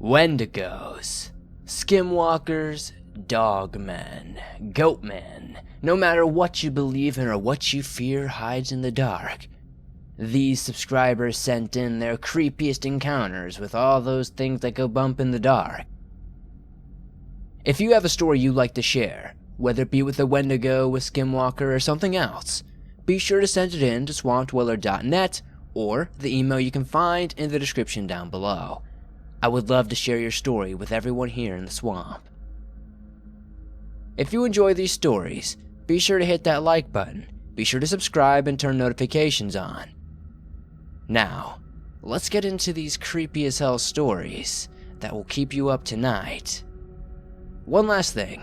Wendigos, Skinwalkers, Dogmen, Goatmen, no matter what you believe in or what you fear hides in the dark. These subscribers sent in their creepiest encounters with all those things that go bump in the dark. If you have a story you'd like to share, whether it be with a Wendigo, a Skinwalker, or something else, be sure to send it in to swampdweller.net or the email you can find in the description down below. I would love to share your story with everyone here in the swamp. If you enjoy these stories, be sure to hit that like button, be sure to subscribe and turn notifications on. Now, let's get into these creepy as hell stories that will keep you up tonight. One last thing,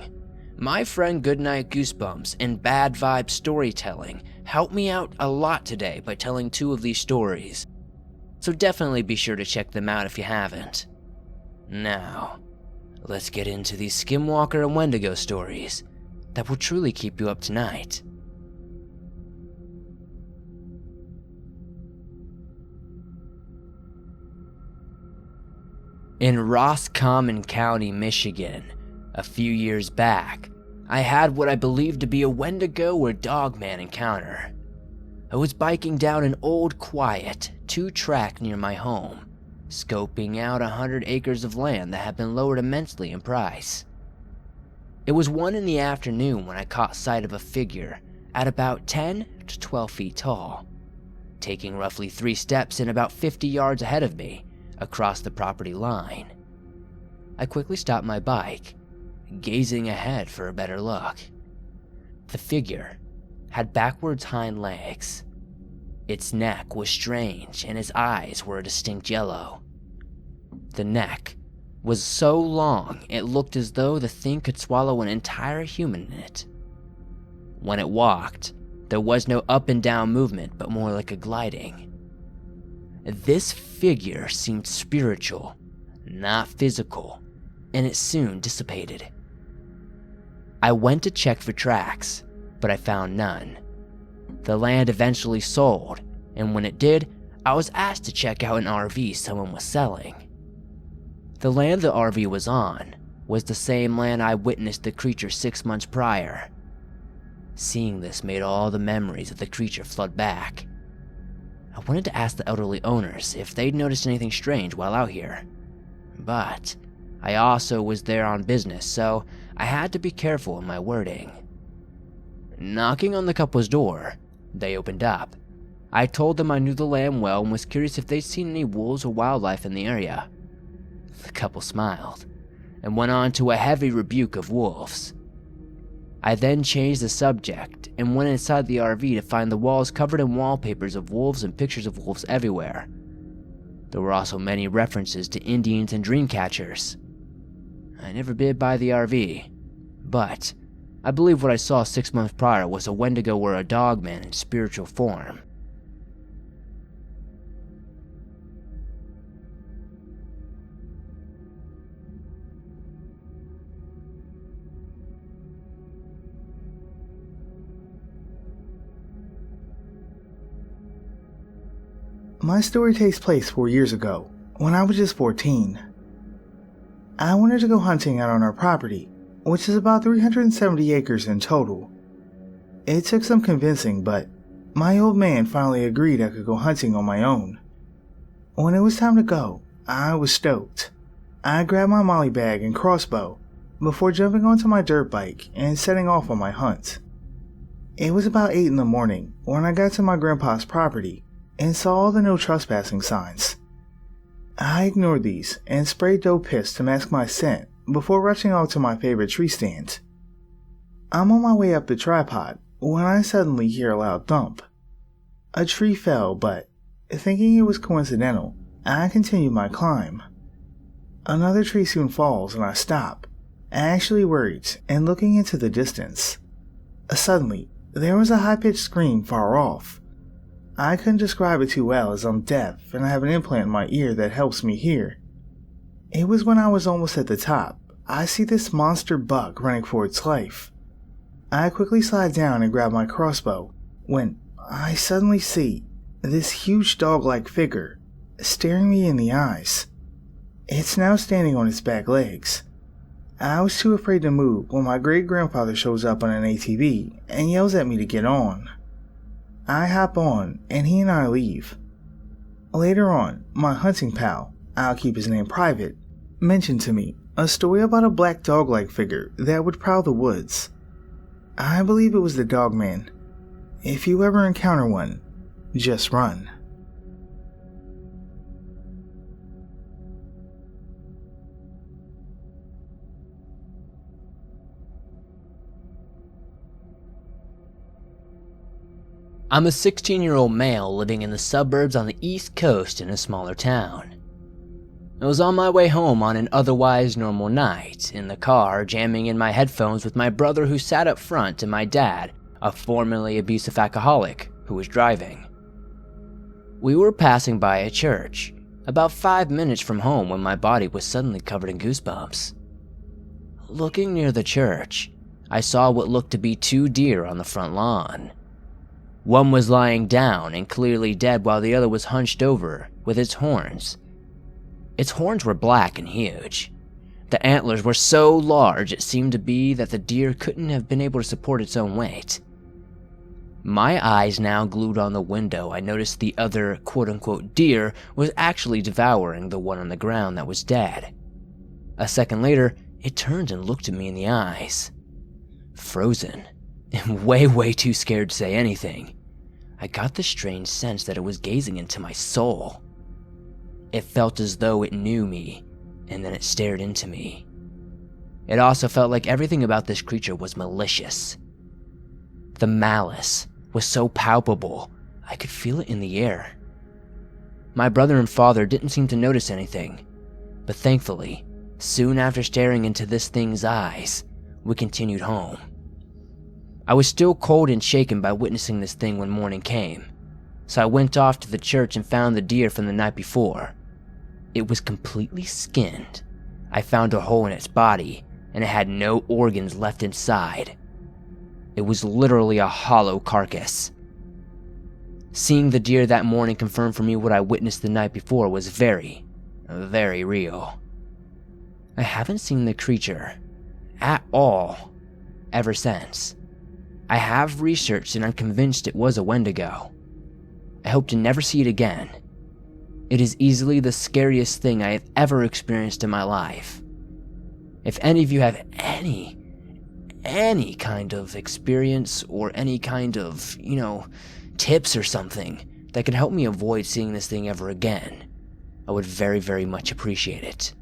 my friend Goodnight Goosebumps and Bad Vibe Storytelling helped me out a lot today by telling 2 of these stories, so definitely be sure to check them out if you haven't. Now, let's get into these Skinwalker and Wendigo stories that will truly keep you up tonight. In Roscommon County, Michigan, a few years back, I had what I believed to be a Wendigo or Dogman encounter. I was biking down an old, quiet 2-track near my home, scoping out 100 acres of land that had been lowered immensely in price. It was 1 in the afternoon when I caught sight of a figure at about 10 to 12 feet tall, taking roughly 3 steps and about 50 yards ahead of me across the property line. I quickly stopped my bike, gazing ahead for a better look. The figure had backwards hind legs. Its neck was strange and its eyes were a distinct yellow. The neck was so long it looked as though the thing could swallow an entire human in it. When it walked, there was no up and down movement but more like a gliding. This figure seemed spiritual, not physical, and it soon dissipated. I went to check for tracks, but I found none. The land eventually sold, and when it did, I was asked to check out an RV someone was selling. The land the RV was on was the same land I witnessed the creature 6 months prior. Seeing this made all the memories of the creature flood back. I wanted to ask the elderly owners if they'd noticed anything strange while out here, but I also was there on business, so I had to be careful in my wording. Knocking on the couple's door, they opened up. I told them I knew the land well and was curious if they'd seen any wolves or wildlife in the area. The couple smiled and went on to a heavy rebuke of wolves. I then changed the subject and went inside the RV to find the walls covered in wallpapers of wolves and pictures of wolves everywhere. There were also many references to Indians and dream catchers. I never bid buy the RV, but I believe what I saw 6 months prior was a Wendigo or a Dogman in spiritual form. My story takes place 4 years ago, when I was just 14. I wanted to go hunting out on our property, which is about 370 acres in total. It took some convincing, but my old man finally agreed I could go hunting on my own. When it was time to go, I was stoked. I grabbed my molly bag and crossbow before jumping onto my dirt bike and setting off on my hunt. It was about 8 in the morning when I got to my grandpa's property and saw all the no trespassing signs. I ignored these and sprayed dope piss to mask my scent before rushing off to my favorite tree stand. I'm on my way up the tripod when I suddenly hear a loud thump. A tree fell, but thinking it was coincidental, I continue my climb. Another tree soon falls and I stop, actually worried and looking into the distance. Suddenly, there was a high-pitched scream far off. I couldn't describe it too well as I'm deaf and I have an implant in my ear that helps me hear. It was when I was almost at the top, I see this monster buck running for its life. I quickly slide down and grab my crossbow when I suddenly see this huge dog-like figure staring me in the eyes. It's now standing on its back legs. I was too afraid to move when my great-grandfather shows up on an ATV and yells at me to get on. I hop on and he and I leave. Later on, my hunting pal, I'll keep his name private, mentioned to me a story about a black dog-like figure that would prowl the woods. I believe it was the Dogman. If you ever encounter one, just run. I'm a 16-year-old male living in the suburbs on the East Coast in a smaller town. I was on my way home on an otherwise normal night, in the car jamming in my headphones with my brother who sat up front and my dad, a formerly abusive alcoholic, who was driving. We were passing by a church, about 5 minutes from home when my body was suddenly covered in goosebumps. Looking near the church, I saw what looked to be 2 deer on the front lawn. One was lying down and clearly dead while the other was hunched over with its horns. Its horns were black and huge. The antlers were so large it seemed to be that the deer couldn't have been able to support its own weight. My eyes now glued on the window, I noticed the other quote-unquote deer was actually devouring the one on the ground that was dead. A second later, it turned and looked at me in the eyes. Frozen, and way too scared to say anything. I got the strange sense that it was gazing into my soul. It felt as though it knew me, and then it stared into me. It also felt like everything about this creature was malicious. The malice was so palpable, I could feel it in the air. My brother and father didn't seem to notice anything, but thankfully, soon after staring into this thing's eyes, we continued home. I was still cold and shaken by witnessing this thing when morning came, so I went off to the church and found the deer from the night before. It was completely skinned. I found a hole in its body, and it had no organs left inside. It was literally a hollow carcass. Seeing the deer that morning confirmed for me what I witnessed the night before was very real. I haven't seen the creature at all ever since. I have researched and I'm convinced it was a Wendigo. I hope to never see it again. It is easily the scariest thing I have ever experienced in my life. If any of you have any kind of experience or any kind of, tips or something that could help me avoid seeing this thing ever again, I would very much appreciate it.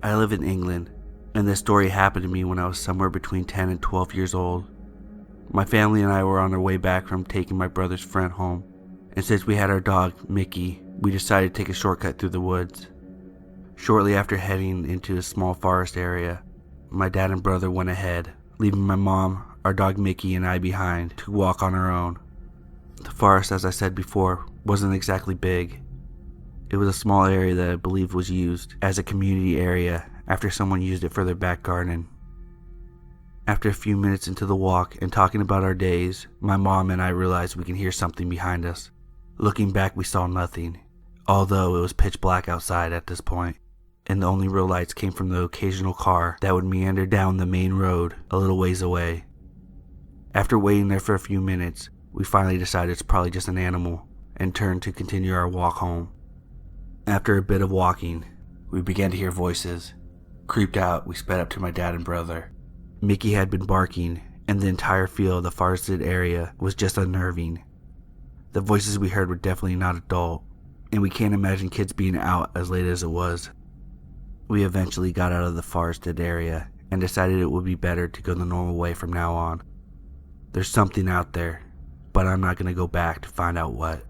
I live in England, and this story happened to me when I was somewhere between 10 and 12 years old. My family and I were on our way back from taking my brother's friend home, and since we had our dog, Mickey, we decided to take a shortcut through the woods. Shortly after heading into a small forest area, my dad and brother went ahead, leaving my mom, our dog Mickey, and I behind to walk on our own. The forest, as I said before, wasn't exactly big. It was a small area that I believe was used as a community area after someone used it for their back garden. After a few minutes into the walk and talking about our days, my mom and I realized we can hear something behind us. Looking back, we saw nothing, although it was pitch black outside at this point, and the only real lights came from the occasional car that would meander down the main road a little ways away. After waiting there for a few minutes, we finally decided it's probably just an animal and turned to continue our walk home. After a bit of walking, we began to hear voices. Creeped out, we sped up to my dad and brother. Mickey had been barking, and the entire feel of the forested area was just unnerving. The voices we heard were definitely not adult, and we can't imagine kids being out as late as it was. We eventually got out of the forested area and decided it would be better to go the normal way from now on. There's something out there, but I'm not going to go back to find out what.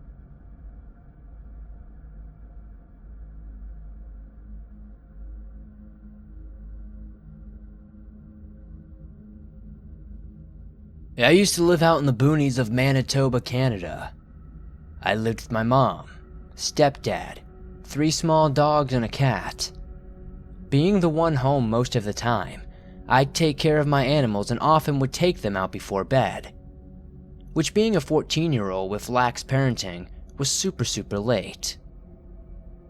I used to live out in the boonies of Manitoba, Canada. I lived with my mom, stepdad, 3 small dogs and a cat. Being the one home most of the time, I'd take care of my animals and often would take them out before bed. Which, being a 14-year-old with lax parenting, was super late.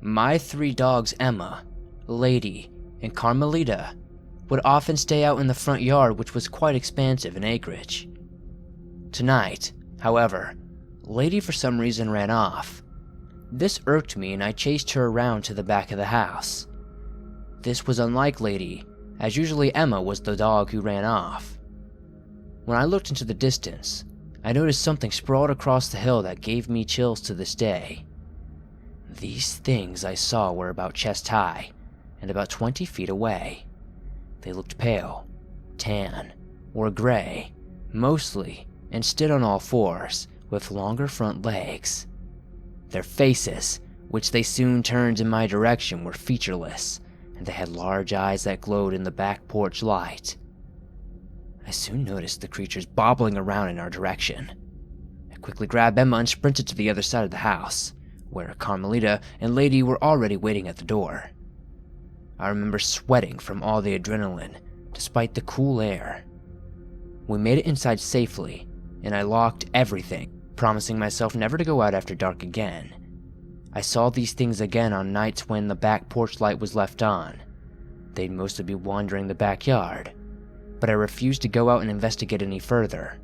My 3 dogs, Emma, Lady, and Carmelita, would often stay out in the front yard, which was quite expansive in acreage. Tonight, however, Lady for some reason ran off. This irked me and I chased her around to the back of the house. This was unlike Lady, as usually Emma was the dog who ran off. When I looked into the distance, I noticed something sprawled across the hill that gave me chills to this day. These things I saw were about chest high and about 20 feet away. They looked pale, tan, or gray, mostly, and stood on all fours, with longer front legs. Their faces, which they soon turned in my direction, were featureless, and they had large eyes that glowed in the back porch light. I soon noticed the creatures bobbling around in our direction. I quickly grabbed Emma and sprinted to the other side of the house, where Carmelita and Lady were already waiting at the door. I remember sweating from all the adrenaline, despite the cool air. We made it inside safely, and I locked everything, promising myself never to go out after dark again. I saw these things again on nights when the back porch light was left on. They'd mostly be wandering the backyard, but I refused to go out and investigate any further.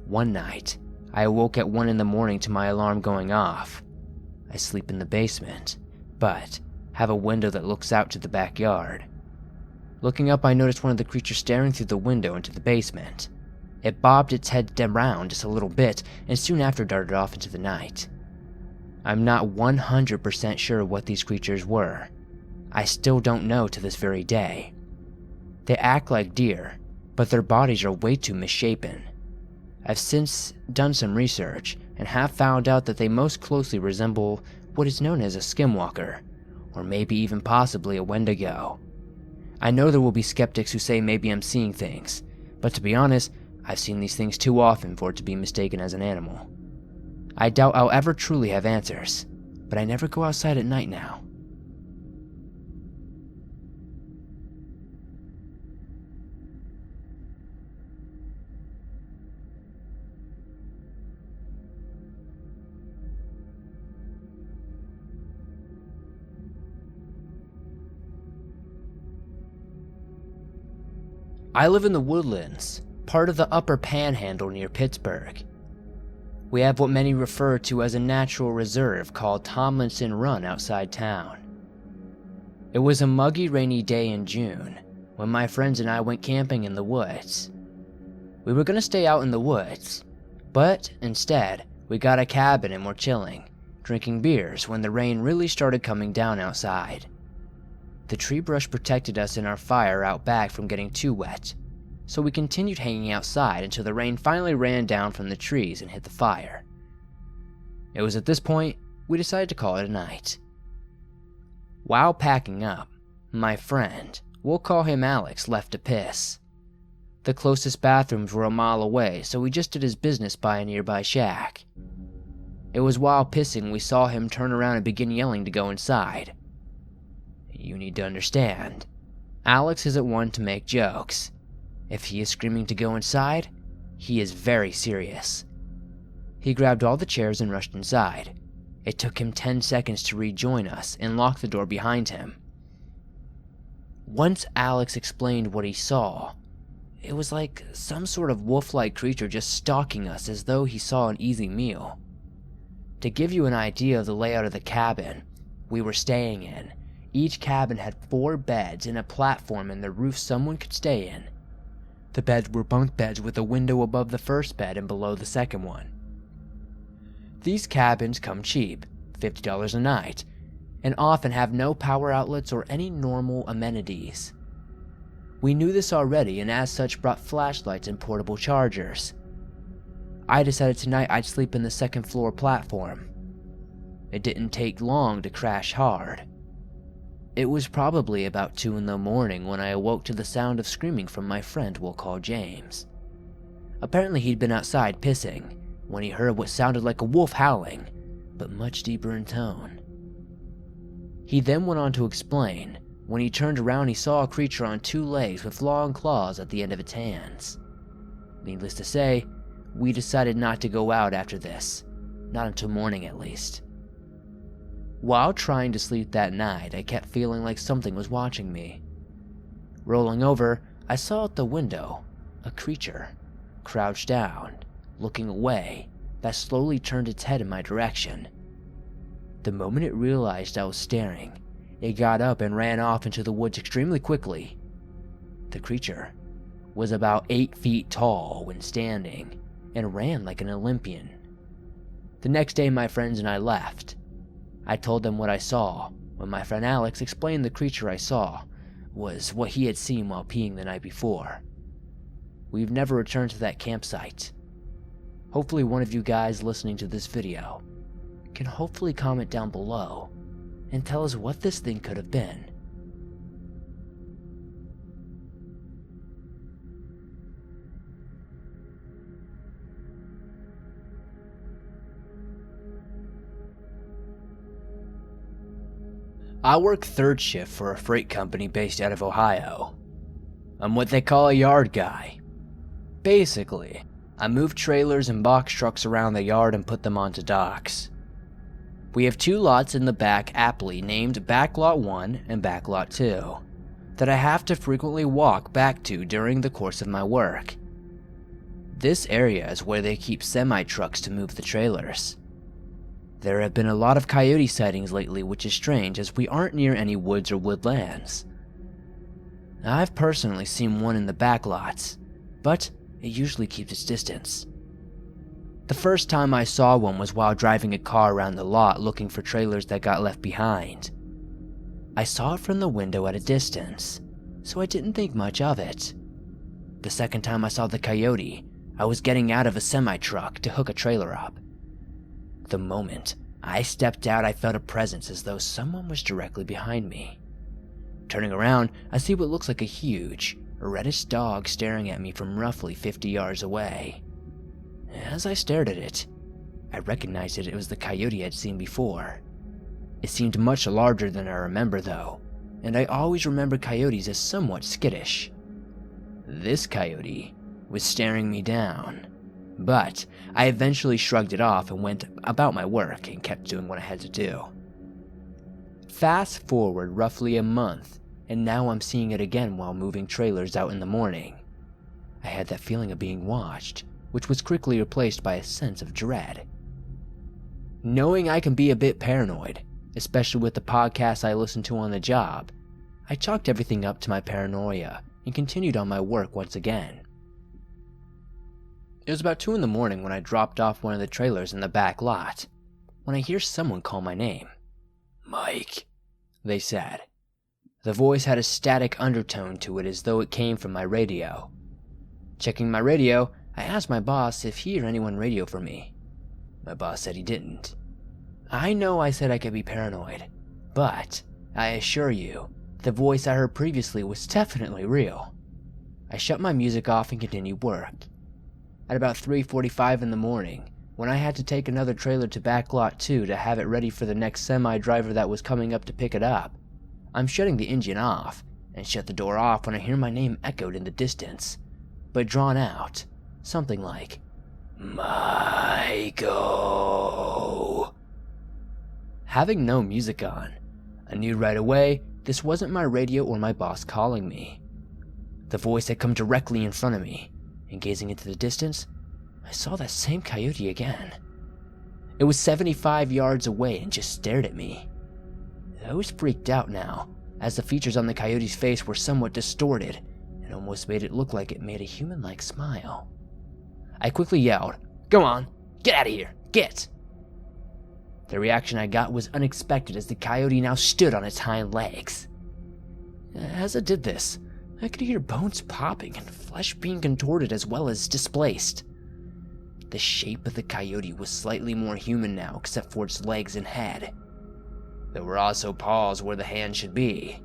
One night, I awoke at 1 a.m. to my alarm going off. I sleep in the basement, but have a window that looks out to the backyard. Looking up, I noticed one of the creatures staring through the window into the basement. It bobbed its head around just a little bit and soon after darted off into the night. I'm not 100% sure what these creatures were. I still don't know to this very day. They act like deer, but their bodies are way too misshapen. I've since done some research and have found out that they most closely resemble what is known as a skinwalker, or maybe even possibly a Wendigo. I know there will be skeptics who say maybe I'm seeing things, but to be honest, I've seen these things too often for it to be mistaken as an animal. I doubt I'll ever truly have answers, but I never go outside at night now. I live in the Woodlands, part of the Upper Panhandle near Pittsburgh. We have what many refer to as a natural reserve called Tomlinson Run outside town. It was a muggy, rainy day in June when my friends and I went camping in the woods. We were going to stay out in the woods, but instead, we got a cabin and were chilling, drinking beers when the rain really started coming down outside. The tree brush protected us in our fire out back from getting too wet, so we continued hanging outside until the rain finally ran down from the trees and hit the fire. It was at this point we decided to call it a night. While packing up, my friend, we'll call him Alex, left to piss. The closest bathrooms were a mile away, so he just did his business by a nearby shack. It was while pissing we saw him turn around and begin yelling to go inside. You need to understand, Alex isn't one to make jokes. If he is screaming to go inside, he is very serious. He grabbed all the chairs and rushed inside. It took him 10 seconds to rejoin us and lock the door behind him. Once Alex explained what he saw, it was like some sort of wolf-like creature just stalking us as though he saw an easy meal. To give you an idea of the layout of the cabin we were staying in, each cabin had 4 beds and a platform in the roof someone could stay in. The beds were bunk beds with a window above the first bed and below the second one. These cabins come cheap, $50 a night, and often have no power outlets or any normal amenities. We knew this already and as such brought flashlights and portable chargers. I decided tonight I'd sleep in the second floor platform. It didn't take long to crash hard. It was probably about 2 a.m. when I awoke to the sound of screaming from my friend we'll call James. Apparently he'd been outside pissing when he heard what sounded like a wolf howling, but much deeper in tone. He then went on to explain When he turned around, he saw a creature on 2 legs with long claws at the end of its hands. Needless to say, we decided not to go out after this, not until morning at least. While trying to sleep that night, I kept feeling like something was watching me. Rolling over, I saw at the window a creature, crouched down, looking away, that slowly turned its head in my direction. The moment it realized I was staring, it got up and ran off into the woods extremely quickly. The creature was about 8 feet tall when standing and ran like an Olympian. The next day, my friends and I left. I told them what I saw when my friend Alex explained the creature I saw was what he had seen while peeing the night before. We've never returned to that campsite. Hopefully one of you guys listening to this video can hopefully comment down below and tell us what this thing could have been. I work 3rd shift for a freight company based out of Ohio. I'm what they call a yard guy. Basically, I move trailers and box trucks around the yard and put them onto docks. We have 2 lots in the back aptly named Backlot 1 and Backlot 2 that I have to frequently walk back to during the course of my work. This area is where they keep semi-trucks to move the trailers. There have been a lot of coyote sightings lately, which is strange as we aren't near any woods or woodlands. I've personally seen one in the back lots, but it usually keeps its distance. The first time I saw one was while driving a car around the lot looking for trailers that got left behind. I saw it from the window at a distance, so I didn't think much of it. The second time I saw the coyote, I was getting out of a semi-truck to hook a trailer up. The moment I stepped out, I felt a presence as though someone was directly behind me. Turning around, I see what looks like a huge, reddish dog staring at me from roughly 50 yards away. As I stared at it, I recognized it was the coyote I'd seen before. It seemed much larger than I remember though, and I always remember coyotes as somewhat skittish. This coyote was staring me down, but I eventually shrugged it off and went about my work and kept doing what I had to do. Fast forward roughly a month, and now I'm seeing it again while moving trailers out in the morning. I had that feeling of being watched, which was quickly replaced by a sense of dread. Knowing I can be a bit paranoid, especially with the podcasts I listen to on the job, I chalked everything up to my paranoia and continued on my work once again. It was about 2 in the morning when I dropped off one of the trailers in the back lot, when I hear someone call my name. "Mike," they said. The voice had a static undertone to it as though it came from my radio. Checking my radio, I asked my boss if he or anyone radioed for me. My boss said he didn't. I know I said I could be paranoid, but I assure you, the voice I heard previously was definitely real. I shut my music off and continued work. At about 3:45 in the morning, when I had to take another trailer to Backlot 2 to have it ready for the next semi-driver that was coming up to pick it up, I'm shutting the engine off and shut the door off when I hear my name echoed in the distance, but drawn out, something like, "Michael." Having no music on, I knew right away this wasn't my radio or my boss calling me. The voice had come directly in front of me, and gazing into the distance, I saw that same coyote again. It was 75 yards away and just stared at me. I was freaked out now, as the features on the coyote's face were somewhat distorted and almost made it look like it made a human-like smile. I quickly yelled, "Go on, get out of here, get!" The reaction I got was unexpected as the coyote now stood on its hind legs. As it did this, I could hear bones popping and flesh being contorted as well as displaced. The shape of the coyote was slightly more human now except for its legs and head. There were also paws where the hand should be.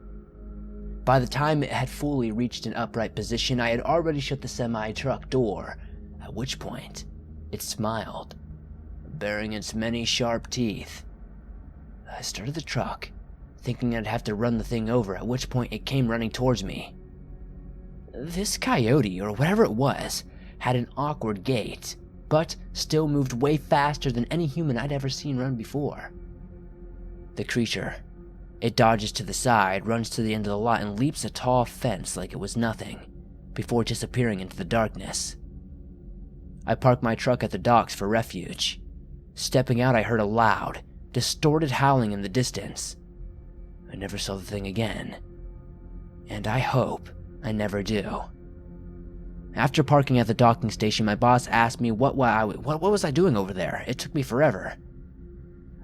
By the time it had fully reached an upright position, I had already shut the semi-truck door, at which point it smiled, baring its many sharp teeth. I started the truck, thinking I'd have to run the thing over, at which point it came running towards me. This coyote, or whatever it was, had an awkward gait, but still moved way faster than any human I'd ever seen run before. The creature, it dodges to the side, runs to the end of the lot, and leaps a tall fence like it was nothing, before disappearing into the darkness. I parked my truck at the docks for refuge. Stepping out, I heard a loud, distorted howling in the distance. I never saw the thing again, and I hope I never do. After parking at the docking station, my boss asked me what was I doing over there. It took me forever.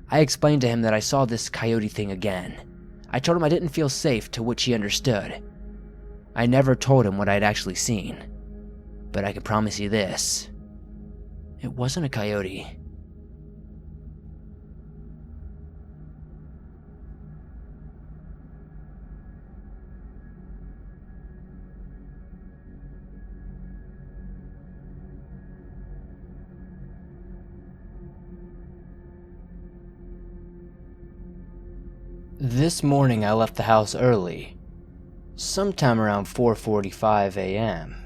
I explained to him that I saw this coyote thing again. I told him I didn't feel safe, to which he understood. I never told him what I'd actually seen, but I can promise you this: it wasn't a coyote. This morning I left the house early, sometime around 4:45 a.m.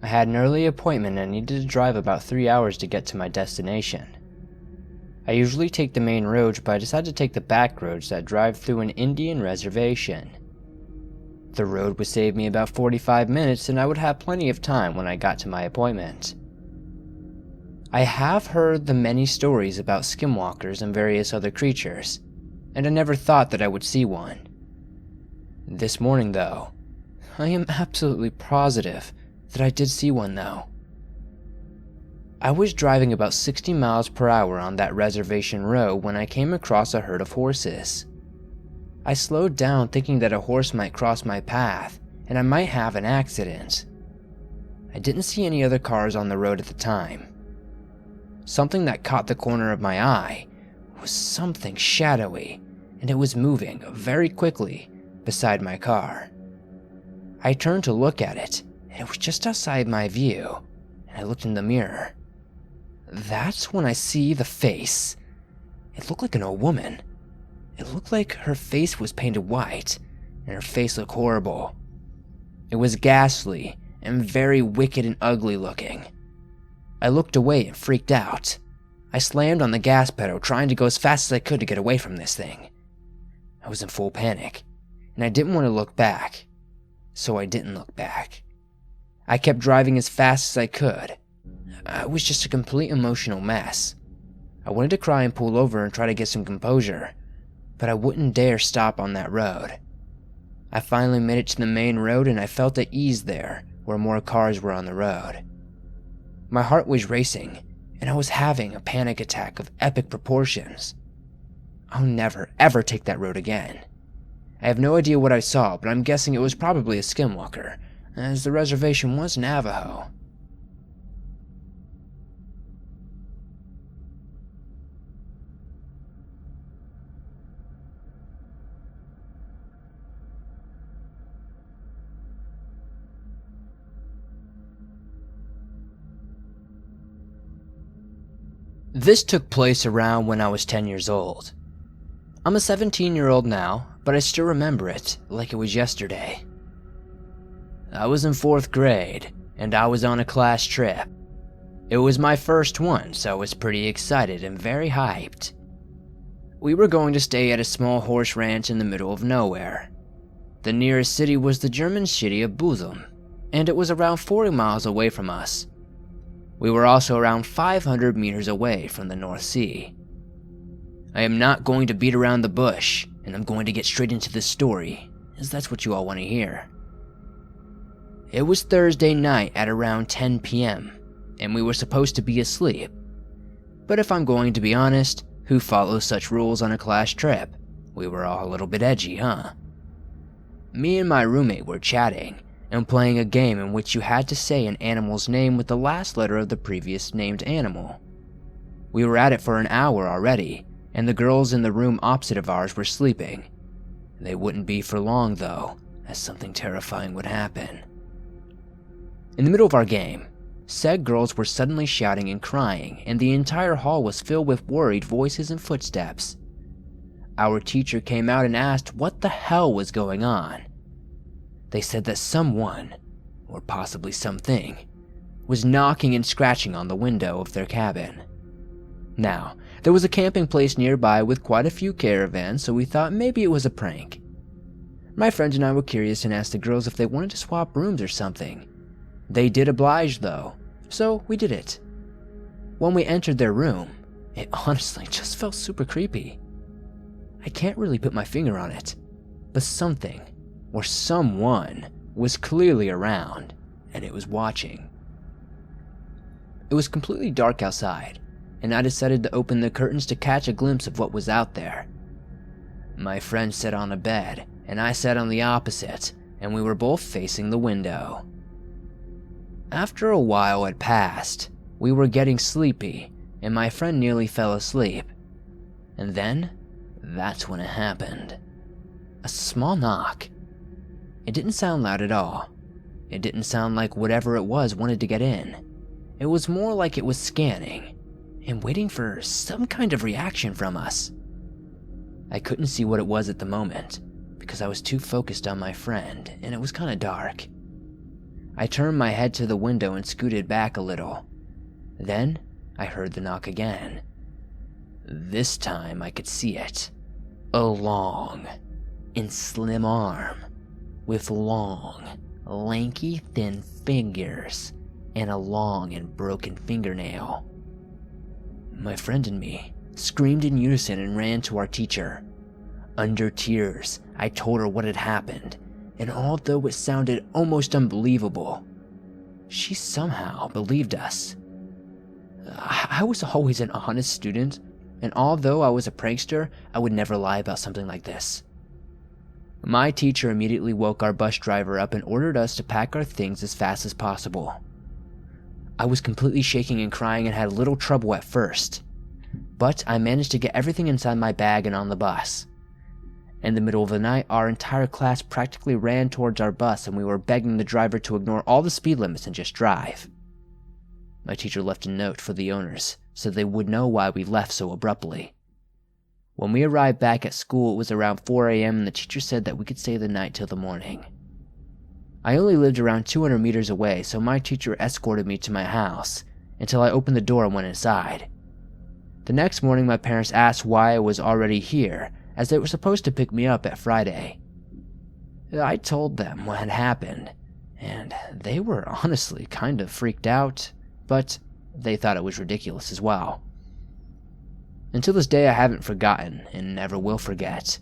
I had an early appointment and needed to drive about 3 hours to get to my destination. I usually take the main roads, but I decided to take the back roads that drive through an Indian reservation. The road would save me about 45 minutes and I would have plenty of time when I got to my appointment. I have heard the many stories about skinwalkers and various other creatures, and I never thought that I would see one. This morning, though, I am absolutely positive that I did see one, though. I was driving about 60 miles per hour on that reservation road when I came across a herd of horses. I slowed down thinking that a horse might cross my path and I might have an accident. I didn't see any other cars on the road at the time. Something that caught the corner of my eye was something shadowy, and it was moving very quickly beside my car. I turned to look at it, and it was just outside my view, and I looked in the mirror. That's when I see the face. It looked like an old woman. It looked like her face was painted white, and her face looked horrible. It was ghastly and very wicked and ugly looking. I looked away and freaked out. I slammed on the gas pedal, trying to go as fast as I could to get away from this thing. I was in full panic, and I didn't want to look back, so I didn't look back. I kept driving as fast as I could. I was just a complete emotional mess. I wanted to cry and pull over and try to get some composure, but I wouldn't dare stop on that road. I finally made it to the main road and I felt at ease there where more cars were on the road. My heart was racing, and I was having a panic attack of epic proportions. I'll never, ever take that road again. I have no idea what I saw, but I'm guessing it was probably a skinwalker, as the reservation was Navajo. This took place around when I was 10 years old. I'm a 17-year-old now, but I still remember it like it was yesterday. I was in 4th grade, and I was on a class trip. It was my first one, so I was pretty excited and very hyped. We were going to stay at a small horse ranch in the middle of nowhere. The nearest city was the German city of Bochum, and it was around 40 miles away from us. We were also around 500 meters away from the North Sea. I am not going to beat around the bush, and I'm going to get straight into this story, as that's what you all want to hear. It was Thursday night at around 10 p.m., and we were supposed to be asleep. But if I'm going to be honest, who follows such rules on a class trip? We were all a little bit edgy, huh? Me and my roommate were chatting, and playing a game in which you had to say an animal's name with the last letter of the previous named animal. We were at it for an hour already, and the girls in the room opposite of ours were sleeping. They wouldn't be for long though, as something terrifying would happen. In the middle of our game, said girls were suddenly shouting and crying, and the entire hall was filled with worried voices and footsteps. our teacher came out and asked what the hell was going on. They said that someone, or possibly something, was knocking and scratching on the window of their cabin. Now, there was a camping place nearby with quite a few caravans, so we thought maybe it was a prank. My friends and I were curious and asked the girls if they wanted to swap rooms or something. They did oblige though, so we did it. When we entered their room, it honestly just felt super creepy. I can't really put my finger on it, but something or someone was clearly around, and it was watching. It was completely dark outside, and I decided to open the curtains to catch a glimpse of what was out there. My friend sat on a bed, and I sat on the opposite, and we were both facing the window. After a while had passed, we were getting sleepy, and my friend nearly fell asleep. And then, that's when it happened. A small knock. It didn't sound loud at all. It didn't sound like whatever it was wanted to get in. It was more like it was scanning and waiting for some kind of reaction from us. I couldn't see what it was at the moment because I was too focused on my friend and it was kind of dark. I turned my head to the window and scooted back a little. Then I heard the knock again. This time I could see it. A long and slim arm with long, lanky, thin fingers and a long and broken fingernail. My friend and me screamed in unison and ran to our teacher. Under tears, I told her what had happened, and although it sounded almost unbelievable, she somehow believed us. I was always an honest student, and although I was a prankster, I would never lie about something like this. My teacher immediately woke our bus driver up and ordered us to pack our things as fast as possible. I was completely shaking and crying and had little trouble at first, but I managed to get everything inside my bag and on the bus. In the middle of the night, our entire class practically ran towards our bus and we were begging the driver to ignore all the speed limits and just drive. My teacher left a note for the owners so they would know why we left so abruptly. When we arrived back at school, it was around 4 a.m. and the teacher said that we could stay the night till the morning. I only lived around 200 meters away, so my teacher escorted me to my house until I opened the door and went inside. The next morning, my parents asked why I was already here, as they were supposed to pick me up at Friday. I told them what had happened, and they were honestly kind of freaked out, but they thought it was ridiculous as well. Until this day, I haven't forgotten and never will forget.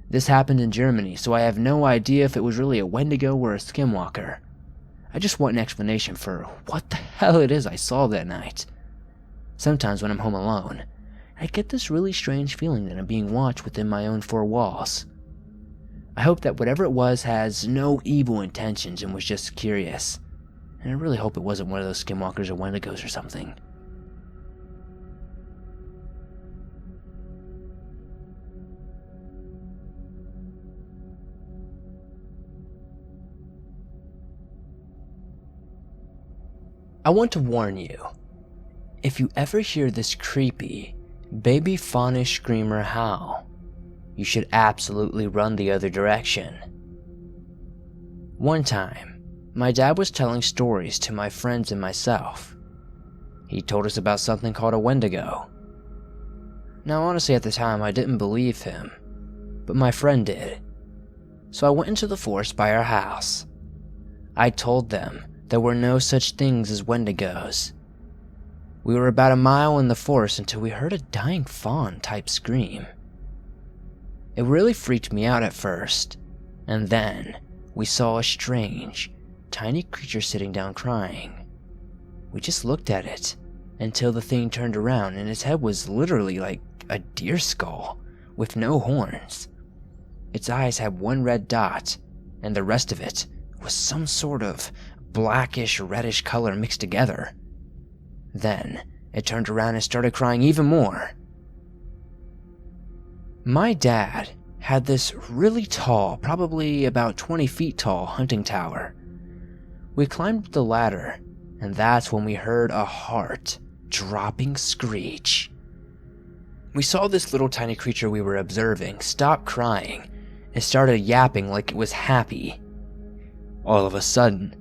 This happened in Germany, so I have no idea if it was really a Wendigo or a Skinwalker. I just want an explanation for what the hell it is I saw that night. Sometimes when I'm home alone, I get this really strange feeling that I'm being watched within my own four walls. I hope that whatever it was has no evil intentions and was just curious. And I really hope it wasn't one of those Skinwalkers or Wendigos or something. I want to warn you, if you ever hear this creepy, baby faunish screamer howl, you should absolutely run the other direction. One time, my dad was telling stories to my friends and myself. He told us about something called a Wendigo. Now honestly at the time I didn't believe him, but my friend did. So I went into the forest by our house. I told them there were no such things as Wendigos. We were about a mile in the forest until we heard a dying fawn type scream. It really freaked me out at first, and then we saw a strange, tiny creature sitting down crying. We just looked at it until the thing turned around and its head was literally like a deer skull with no horns. Its eyes had one red dot, and the rest of it was some sort of blackish reddish color mixed together. Then it turned around and started crying even more. My dad had this really tall, probably about 20 feet tall hunting tower. We climbed the ladder, and that's when we heard a heart-dropping screech. we saw this little tiny creature we were observing stop crying and started yapping like it was happy. All of a sudden,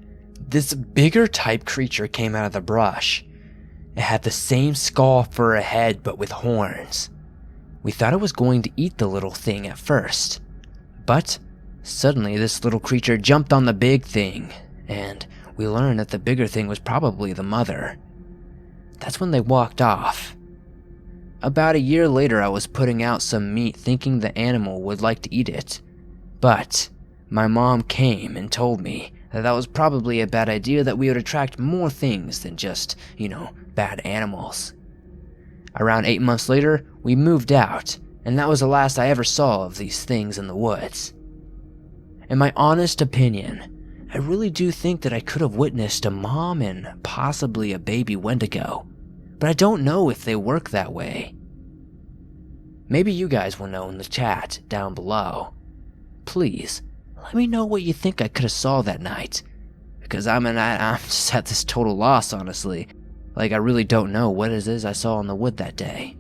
this bigger type creature came out of the brush. It had the same skull for a head but with horns. We thought it was going to eat the little thing at first, but suddenly this little creature jumped on the big thing, and we learned that the bigger thing was probably the mother. That's when they walked off. About a year later, I was putting out some meat thinking the animal would like to eat it, but my mom came and told me that was probably a bad idea, that we would attract more things than just, bad animals. Around 8 months later, we moved out, and that was the last I ever saw of these things in the woods. In my honest opinion, I really do think that I could have witnessed a mom and possibly a baby Wendigo, but I don't know if they work that way. Maybe you guys will know in the chat down below. Please, let me know what you think I could have saw that night, because I'm just at this total loss, honestly. Like, I really don't know what it is I saw in the wood that day.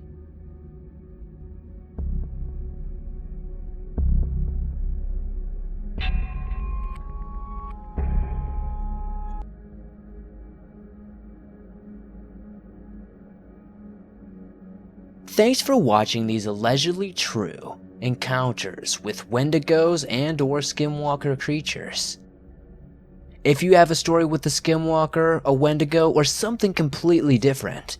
Thanks for watching these allegedly true encounters with Wendigos and or Skinwalker creatures. If you have a story with a Skinwalker, a Wendigo, or something completely different,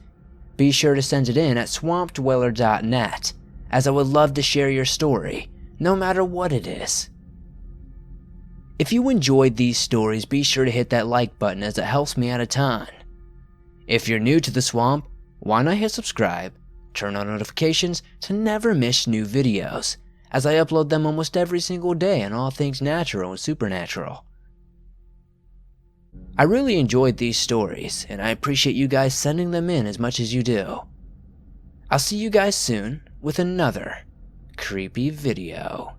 be sure to send it in at swampdweller.net, as I would love to share your story, no matter what it is. If you enjoyed these stories, be sure to hit that like button, as it helps me out a ton. If you're new to the swamp, why not hit subscribe, turn on notifications to never miss new videos, as I upload them almost every single day on all things natural and supernatural. I really enjoyed these stories, and I appreciate you guys sending them in as much as you do. I'll see you guys soon with another creepy video.